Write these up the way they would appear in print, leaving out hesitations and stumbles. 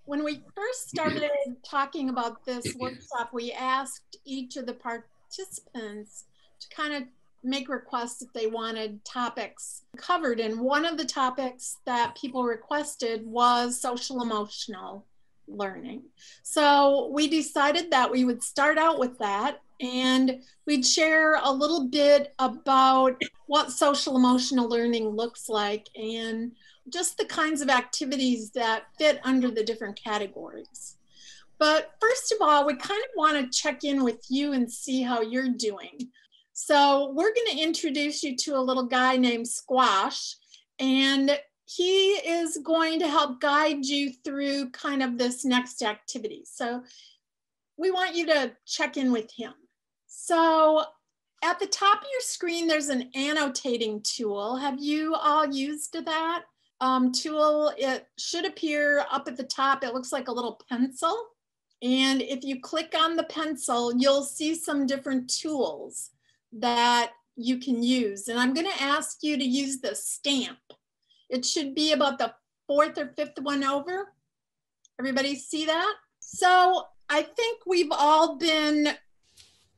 when we first started talking about this workshop, we asked each of the participants to kind of make requests if they wanted topics covered. And one of the topics that people requested was social emotional learning. So we decided that we would start out with that, and we'd share a little bit about what social emotional learning looks like and just the kinds of activities that fit under the different categories. But first of all, we kind of want to check in with you and see how you're doing. So we're going to introduce you to a little guy named Squash, and he is going to help guide you through kind of this next activity. So we want you to check in with him. So at the top of your screen, there's an annotating tool. Have you all used that tool? It should appear up at the top. It looks like a little pencil. And if you click on the pencil, you'll see some different tools that you can use. And I'm going to ask you to use the stamp. It should be about the fourth or fifth one over. Everybody see that? So I think we've all been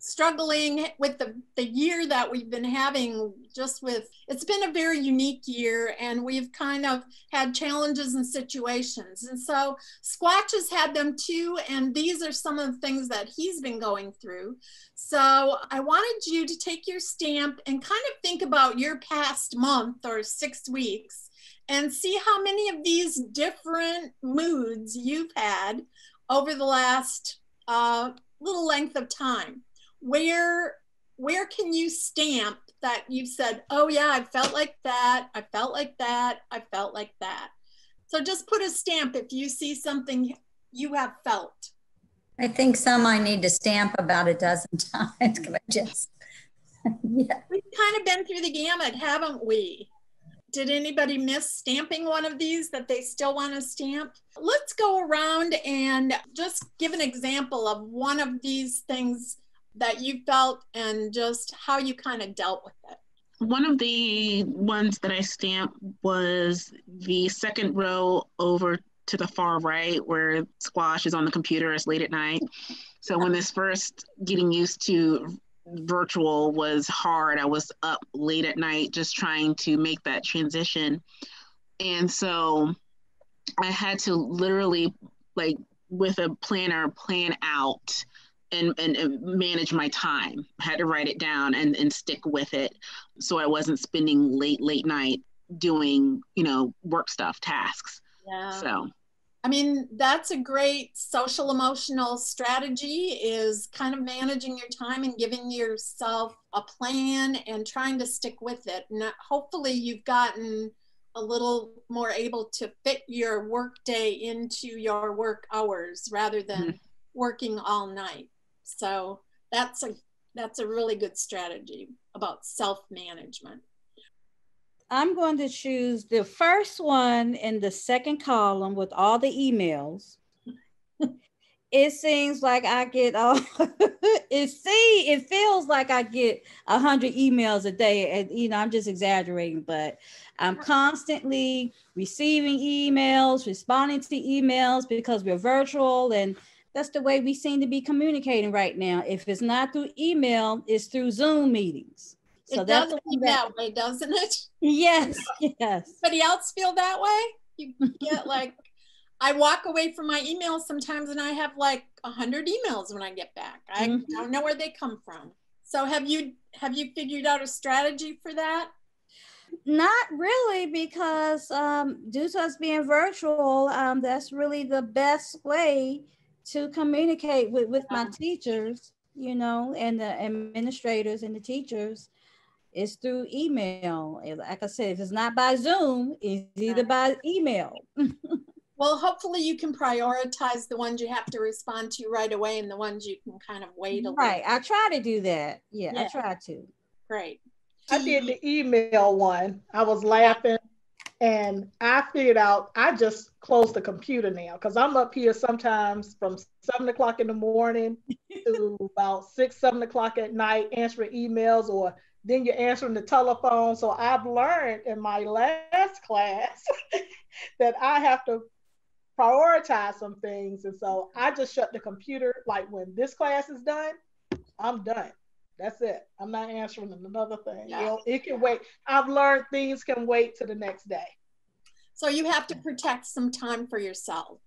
struggling with the year that we've been having, just with, it's been a very unique year, and we've kind of had challenges and situations. And so Squatch has had them too, and these are some of the things that he's been going through. So I wanted you to take your stamp and kind of think about your past month or 6 weeks and see how many of these different moods you've had over the last little length of time. Where can you stamp that you've said, oh yeah, I felt like that, I felt like that, I felt like that. So just put a stamp if you see something you have felt. I think some I need to stamp about a dozen times. Yeah. We've kind of been through the gamut, haven't we? Did anybody miss stamping one of these that they still want to stamp? Let's go around and just give an example of one of these things that you felt and just how you kind of dealt with it. One of the ones that I stamped was the second row over to the far right, where Squash is on the computer. It's late at night. So when this first getting used to virtual was hard, I was up late at night just trying to make that transition. And so I had to literally, like, with a planner, plan out and manage my time. I had to write it down and stick with it, so I wasn't spending late night doing, work stuff, tasks. Yeah. So, I mean, that's a great social emotional strategy, is kind of managing your time and giving yourself a plan and trying to stick with it. And hopefully you've gotten a little more able to fit your work day into your work hours rather than working all night. So that's a really good strategy about self-management. I'm going to choose the first one in the second column with all the emails. It seems like I get it feels like I get 100 emails a day, and I'm just exaggerating, but I'm constantly receiving emails, responding to emails because we're virtual, and that's the way we seem to be communicating right now. If it's not through email, it's through Zoom meetings. So that's that way, doesn't it? Yes, yes. Anybody else feel that way? You get like, I walk away from my emails sometimes and I have like 100 emails when I get back. I don't know where they come from. So have you figured out a strategy for that? Not really, because due to us being virtual, that's really the best way to communicate with my teachers, and the administrators and the teachers, is through email. Like I said, if it's not by Zoom, it's either by email. Well, hopefully you can prioritize the ones you have to respond to right away and the ones you can kind of wait a little. Right, I try to do that. Yeah, I try to. Great. I did the email one. I was laughing. And I figured out, I just closed the computer now, because I'm up here sometimes from 7 o'clock in the morning to about 6, 7 o'clock at night answering emails, or then you're answering the telephone. So I've learned in my last class that I have to prioritize some things. And so I just shut the computer. Like when this class is done, I'm done. That's it. I'm not answering another thing. Yeah. You know, it can wait. I've learned things can wait to the next day. So you have to protect some time for yourself.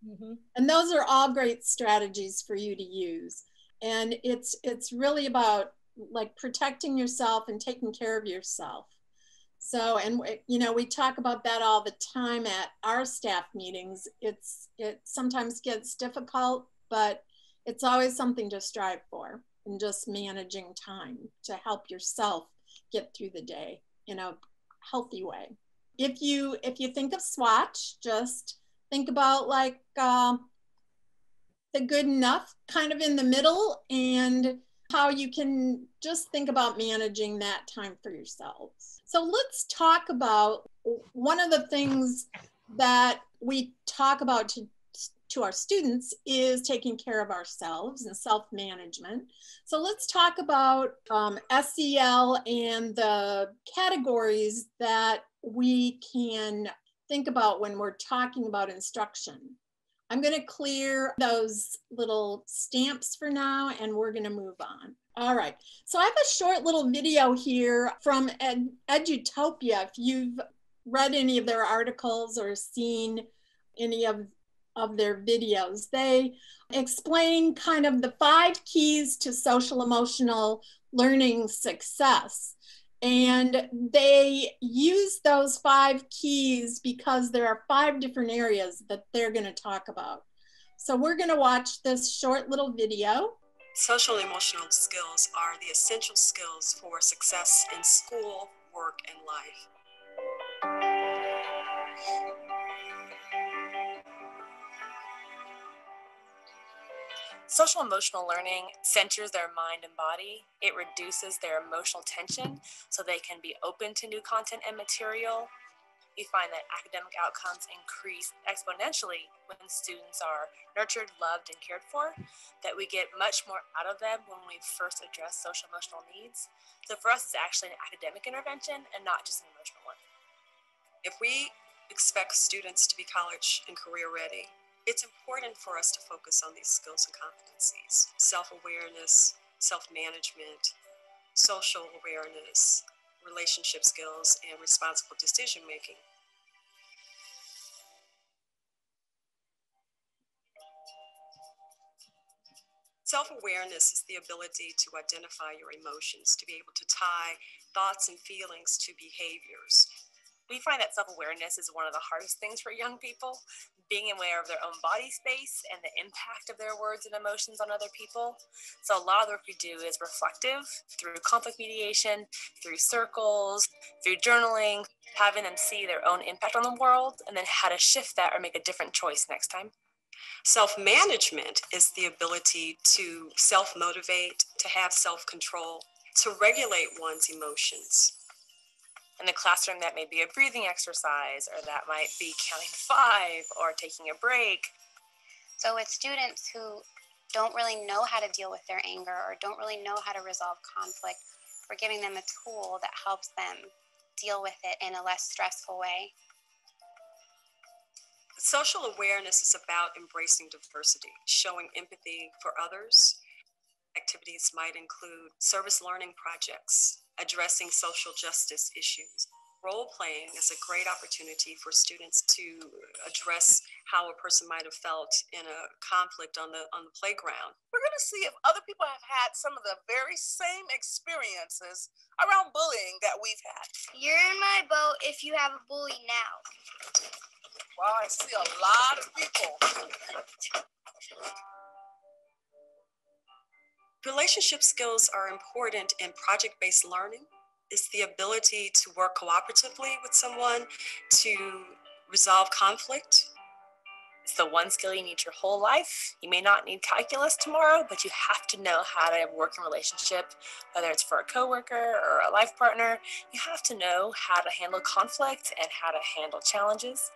Mm-hmm. And those are all great strategies for you to use. And it's really about like protecting yourself and taking care of yourself. So, and you know, we talk about that all the time at our staff meetings. It sometimes gets difficult, but it's always something to strive for, and just managing time to help yourself get through the day in a healthy way. If you think of Swatch, just think about like the good enough kind of in the middle, and how you can just think about managing that time for yourselves. So let's talk about one of the things that we talk about to our students is taking care of ourselves and self-management. So let's talk about SEL and the categories that we can think about when we're talking about instruction. I'm going to clear those little stamps for now, and we're going to move on. All right. So I have a short little video here from Edutopia. If you've read any of their articles or seen any of their videos, they explain kind of the 5 keys to social emotional learning success. And they use those 5 keys because there are 5 different areas that they're going to talk about. So we're going to watch this short little video. Social and emotional skills are the essential skills for success in school, work, and life. Social emotional learning centers their mind and body. It reduces their emotional tension so they can be open to new content and material. We find that academic outcomes increase exponentially when students are nurtured, loved, and cared for, that we get much more out of them when we first address social emotional needs. So for us, it's actually an academic intervention and not just an emotional one. If we expect students to be college and career ready, it's important for us to focus on these skills and competencies: self-awareness, self-management, social awareness, relationship skills, and responsible decision-making. Self-awareness is the ability to identify your emotions, to be able to tie thoughts and feelings to behaviors. We find that self-awareness is one of the hardest things for young people, being aware of their own body space and the impact of their words and emotions on other people. So a lot of the work we do is reflective, through conflict mediation, through circles, through journaling, having them see their own impact on the world, and then how to shift that or make a different choice next time. Self-management is the ability to self-motivate, to have self-control, to regulate one's emotions. In the classroom, that may be a breathing exercise, or that might be counting 5 or taking a break. So with students who don't really know how to deal with their anger or don't really know how to resolve conflict, we're giving them a tool that helps them deal with it in a less stressful way. Social awareness is about embracing diversity, showing empathy for others. Activities might include service learning projects, addressing social justice issues. Role-playing is a great opportunity for students to address how a person might have felt in a conflict on the playground. We're going to see if other people have had some of the very same experiences around bullying that we've had. You're in my boat if you have a bully now. Wow, I see a lot of people. Relationship skills are important in project-based learning. It's the ability to work cooperatively with someone to resolve conflict. It's the one skill you need your whole life. You may not need calculus tomorrow, but you have to know how to work in a relationship, whether it's for a coworker or a life partner. You have to know how to handle conflict and how to handle challenges.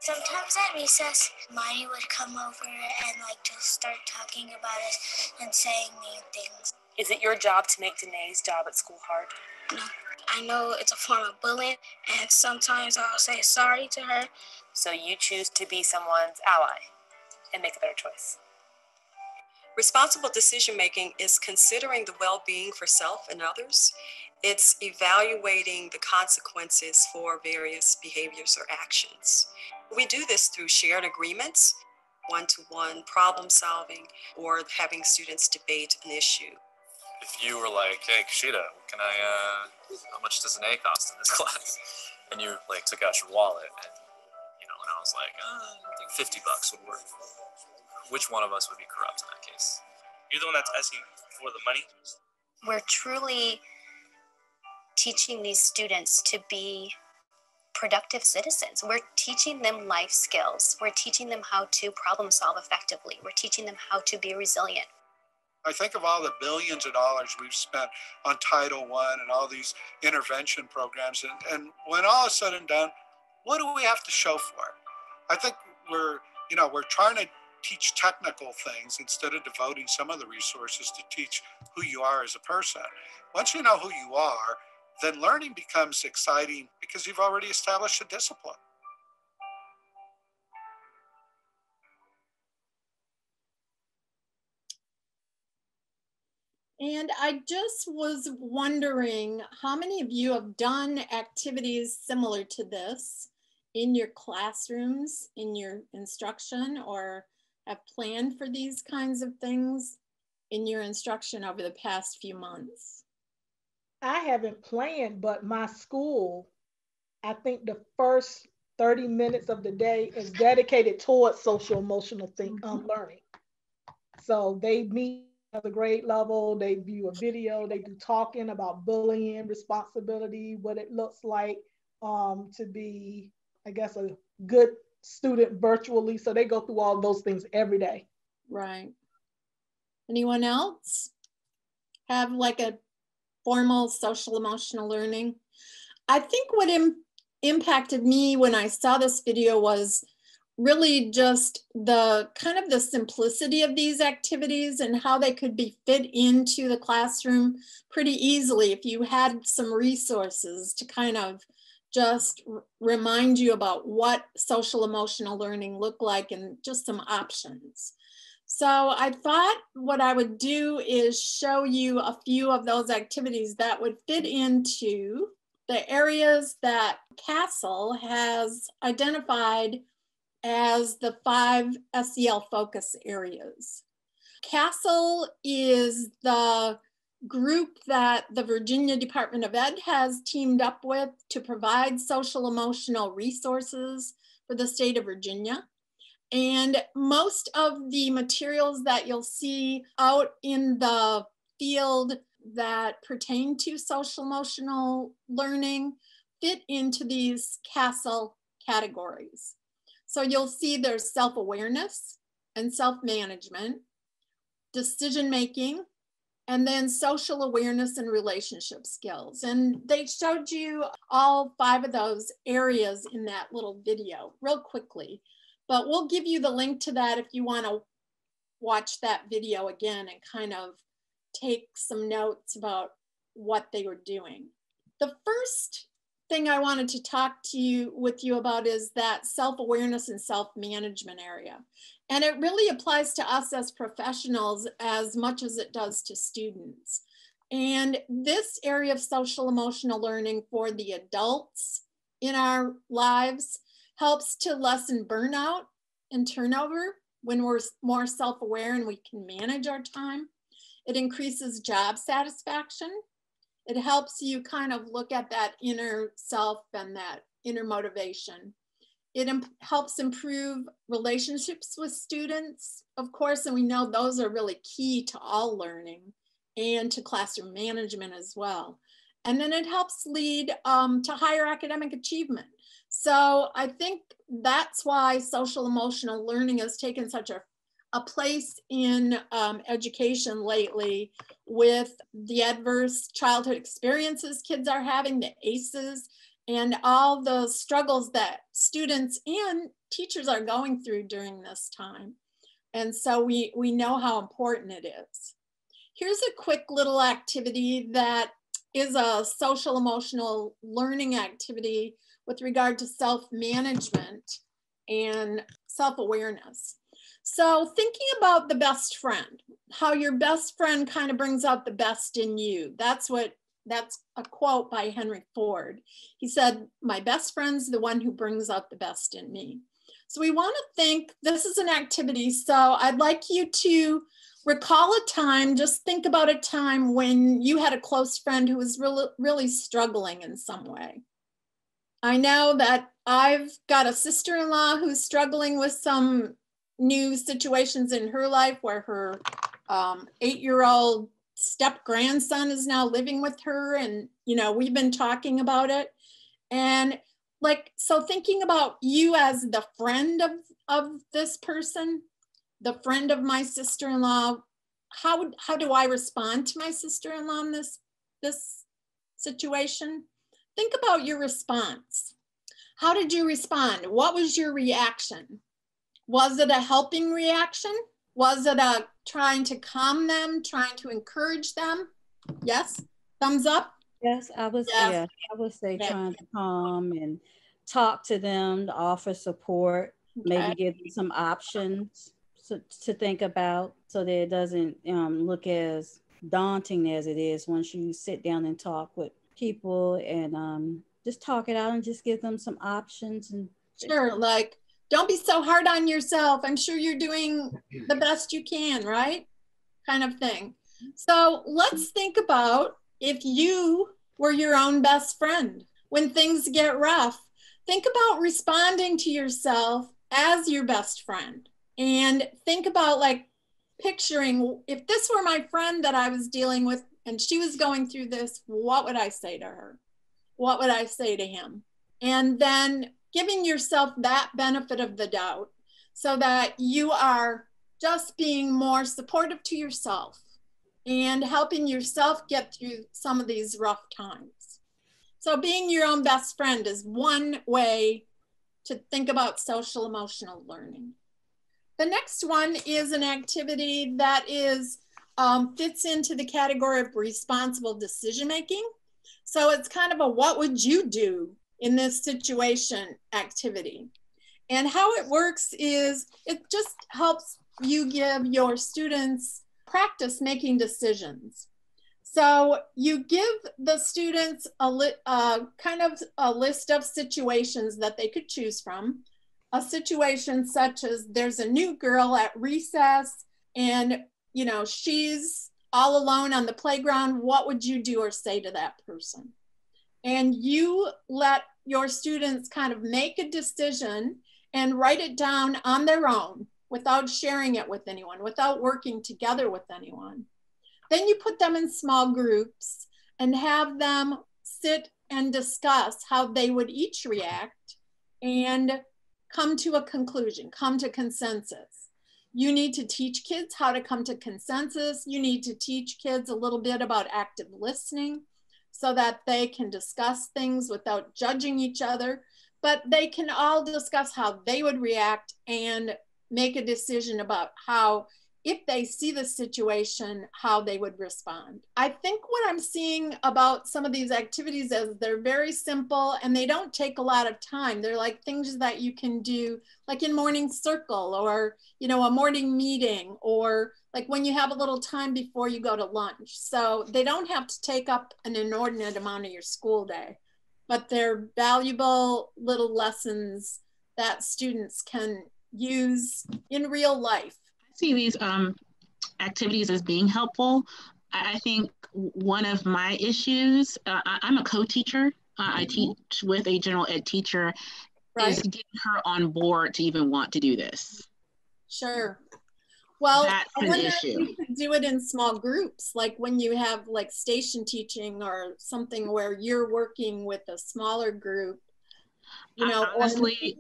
Sometimes at recess, Hermione would come over and just start talking about us and saying mean things. Is it your job to make Danae's job at school hard? No, I know it's a form of bullying, and sometimes I'll say sorry to her, So you choose to be someone's ally and make a better choice. Responsible decision-making is considering the well-being for self and others. It's evaluating the consequences for various behaviors or actions. We do this through shared agreements, one-to-one problem solving, or having students debate an issue. If you were like, hey, Kashida, how much does an A cost in this class? And you like took out your wallet and, and I was like, I think $50 would work. Which one of us would be corrupt in that case? You're the one that's asking for the money? We're truly teaching these students to be productive citizens. We're teaching them life skills. We're teaching them how to problem solve effectively. We're teaching them how to be resilient. I think of all the billions of dollars we've spent on Title I and all these intervention programs. And when all is said and done, what do we have to show for it? I think we're trying to teach technical things instead of devoting some of the resources to teach who you are as a person. Once you know who you are, then learning becomes exciting because you've already established a discipline. And I just was wondering how many of you have done activities similar to this in your classrooms, in your instruction, or have planned for these kinds of things in your instruction over the past few months? I haven't planned, but my school, I think the first 30 minutes of the day is dedicated towards social emotional learning. So they meet at the grade level, they view a video, they do talking about bullying, responsibility, what it looks like to be, I guess, a good student virtually. So they go through all those things every day. Right. Anyone else have like a formal social emotional learning? I think what impacted me when I saw this video was really just the kind of the simplicity of these activities and how they could be fit into the classroom pretty easily if you had some resources to kind of just remind you about what social emotional learning looked like and just some options. So I thought what I would do is show you a few of those activities that would fit into the areas that CASEL has identified as the 5 SEL focus areas. CASEL is the group that the Virginia Department of Ed has teamed up with to provide social emotional resources for the state of Virginia. And most of the materials that you'll see out in the field that pertain to social emotional learning fit into these CASEL categories. So you'll see there's self-awareness and self-management, decision-making, and then social awareness and relationship skills. And they showed you all 5 of those areas in that little video real quickly. But we'll give you the link to that if you want to watch that video again and kind of take some notes about what they were doing. The first thing I wanted to talk with you about is that self-awareness and self-management area. And it really applies to us as professionals as much as it does to students. And this area of social emotional learning for the adults in our lives helps to lessen burnout and turnover when we're more self-aware and we can manage our time. It increases job satisfaction. It helps you kind of look at that inner self and that inner motivation. It helps improve relationships with students, of course, and we know those are really key to all learning and to classroom management as well. And then it helps lead to higher academic achievement. So I think that's why social emotional learning has taken such a place in education lately with the adverse childhood experiences kids are having, the ACEs, and all the struggles that students and teachers are going through during this time. And so we know how important it is. Here's a quick little activity that is a social emotional learning activity with regard to self-management. and self-awareness. So thinking about the best friend, how your best friend kind of brings out the best in you. That's a quote by Henry Ford. He said, "My best friend's the one who brings out the best in me." So we want to think, this is an activity. So I'd like you to recall a time, just think about a time when you had a close friend who was really struggling in some way. I know that I've got a sister-in-law who's struggling with some new situations in her life where her 8-year-old step-grandson is now living with her, and we've been talking about it. And so thinking about you as the friend of this person, the friend of my sister-in-law, how do I respond to my sister-in-law in this situation? Think about your response. How did you respond? What was your reaction? Was it a helping reaction? Was it a trying to calm them, trying to encourage them? Yes? Thumbs up? Yes, I would say trying to calm and talk to them, to offer support, maybe give them some options to think about so that it doesn't look as daunting as it is once you sit down and talk with people, and just talk it out and just give them some options. And sure, like, don't be so hard on yourself. I'm sure you're doing the best you can, right? Kind of thing. So let's think about if you were your own best friend. When things get rough, think about responding to yourself as your best friend. And think about picturing, if this were my friend that I was dealing with and she was going through this, what would I say to her? What would I say to him? And then giving yourself that benefit of the doubt so that you are just being more supportive to yourself and helping yourself get through some of these rough times. So being your own best friend is one way to think about social emotional learning. The next one is an activity that fits into the category of responsible decision making. So it's kind of a what would you do in this situation activity. And how it works is it just helps you give your students practice making decisions. So you give the students kind of a list of situations that they could choose from. A situation such as there's a new girl at recess and she's all alone on the playground. What would you do or say to that person? And you let your students kind of make a decision and write it down on their own without sharing it with anyone, without working together with anyone. Then you put them in small groups and have them sit and discuss how they would each react and come to a conclusion, come to consensus. You need to teach kids how to come to consensus. You need to teach kids a little bit about active listening so that they can discuss things without judging each other, but they can all discuss how they would react and make a decision about how, if they see the situation, how they would respond. I think what I'm seeing about some of these activities is they're very simple and they don't take a lot of time. They're like things that you can do like in morning circle or, a morning meeting, or like when you have a little time before you go to lunch. So they don't have to take up an inordinate amount of your school day, but they're valuable little lessons that students can use in real life. See these activities as being helpful. I think one of my issues, I'm a co-teacher. I teach with a general ed teacher, is getting her on board to even want to do this. Sure. Well, that's I wonder an issue. if you could do it in small groups, like when you have like station teaching or something where you're working with a smaller group. Honestly,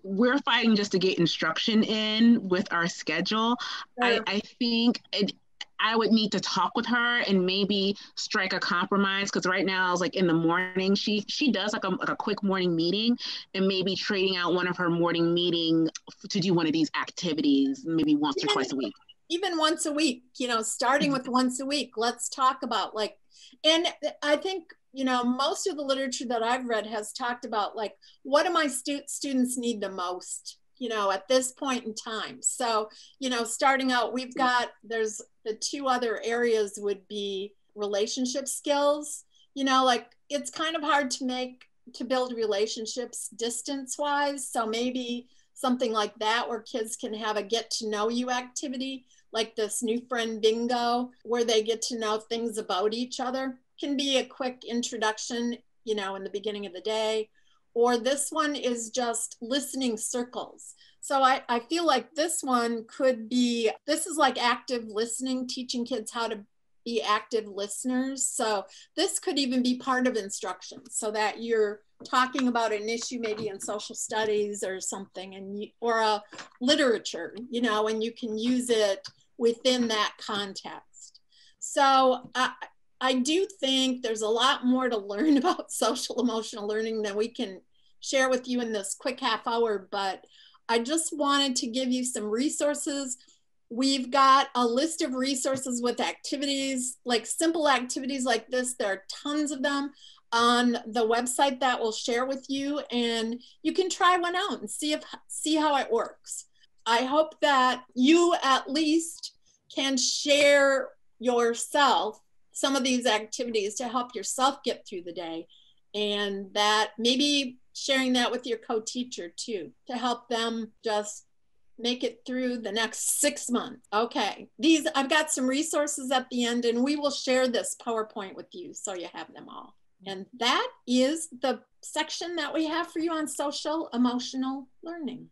we're fighting just to get instruction in with our schedule. Sure. I think I would need to talk with her and maybe strike a compromise, because right now I was like in the morning, she does like a quick morning meeting, and maybe trading out one of her morning meeting to do one of these activities maybe once or twice a week. Even once a week, starting with once a week. Let's talk about and I think you know, most of the literature that I've read has talked about like, what do my students need the most, you know, at this point in time. So, you know, starting out, there's the two other areas would be relationship skills. You know, like it's kind of hard to build relationships distance wise. So maybe something like that where kids can have a get to know you activity, like this new friend bingo, where they get to know things about each other. Can be a quick introduction, you know, in the beginning of the day. Or this one is just listening circles. So I feel like this one this is like active listening, teaching kids how to be active listeners. So this could even be part of instruction, so that you're talking about an issue maybe in social studies or something, or a literature, you know, and you can use it within that context. So I do think there's a lot more to learn about social emotional learning than we can share with you in this quick half hour, but I just wanted to give you some resources. We've got a list of resources with activities, like simple activities like this. There are tons of them on the website that we'll share with you, and you can try one out and see how it works. I hope that you at least can share yourself some of these activities to help yourself get through the day, and that maybe sharing that with your co-teacher too, to help them just make it through the next 6 months. Okay, I've got some resources at the end, and we will share this PowerPoint with you so you have them all. And that is the section that we have for you on social emotional learning.